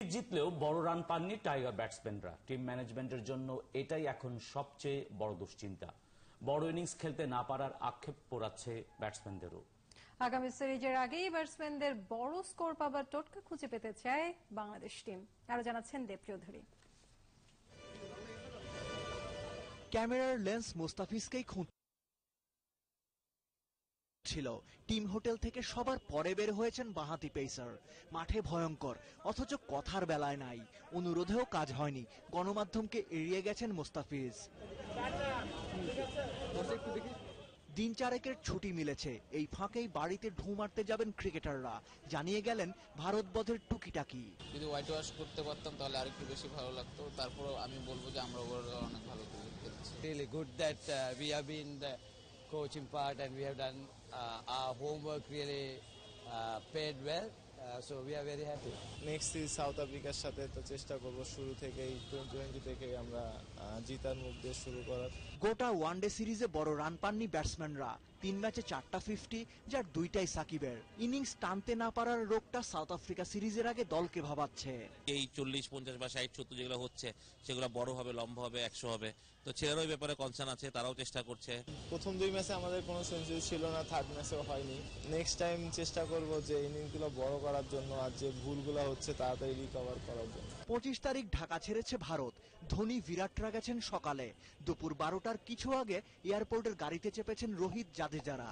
জিতলেও বড় রান পাননি tiger ব্যাটসম্যানরা। Team ম্যানেজমেন্টের জন্য এটাই এখন সবচেয়ে বড় দুশ্চিন্তা। বড় ইনিংস খেলতে না পারার আক্ষেপ পোড়াচ্ছে ব্যাটসম্যানদেরও। আগামী সিরিজের আগেই ব্যাটসম্যানদের বড় স্কোর পাবার টোটকা খুঁজে পেতে চায় বাংলাদেশ টিম। আরো জানাচ্ছেন দেব চৌধুরী। ক্যামেরার লেন্স মোস্তাফিজকেই ছিল। টিম হোটেল থেকে সবার পরে বের হয়েছেন বাঁহাতি পেসার। মাঠে ভয়ঙ্কর, অথচ কথার বেলায় নাই, অনুরোধেও কাজ হয়নি। গণমাধ্যমকে এড়িয়ে গেছেন মোস্তাফিজ। দিন চারেকের ছুটি মিলেছে, এই ফাঁকেই বাড়িতে ঢু মারতে যাবেন ক্রিকেটাররা। জানিয়ে গেলেন ভারত বধের টুকিটাকি। যদি হোয়াইট ওয়াশ করতে পারতাম তাহলে আরেকটু বেশি ভালো লাগতো। তারপরও আমি বলবো যে আমরা ওভারঅল অনেক ভালো ক্রিকেট খেলেছি। Really good that we have been the coaching part and we have done our homework really paid well. So we are very happy. Next series south আফ্রিকার সাথে তো চেষ্টা করব শুরু থেকেই টি-20 থেকে আমরা জিতার মুখ দিয়ে শুরু করার। গোটা ওয়ানডে সিরিজে বড় রান পাননি ব্যাটসম্যানরা। 3 ম্যাচে 4টা 50, যার 2টাই সাকিবের। ইনিংস টানতে না পারার রোগটা সাউথ আফ্রিকা সিরিজের আগে দলকে ভাবাচ্ছে। এই 40, 50 বা 60, 70 যেগুলো হচ্ছে সেগুলো বড় হবে, লম্বা হবে, 100 হবে। তো ছেলেরাও ওই ব্যাপারে কনসার্ন আছে, তারাও চেষ্টা করছে। প্রথম 2 ম্যাচে আমাদের কোনো সেঞ্চুরি ছিল না, থার্ড ম্যাচেও হয়নি। নেক্সট টাইম চেষ্টা করব যে ইনিংসগুলো বড় করার জন্য, আর যে ভুলগুলো হচ্ছে তাড়াতাড়ি রিকভার করার জন্য। 25 তারিখ ঢাকা ছেড়েছে ভারত। ধোনি বিরাটরা গেছেন সকালে। দুপুর 12টার কিছু আগে এয়ারপোর্টের গাড়িতে চেপেছেন রোহিত, জাদেজারা।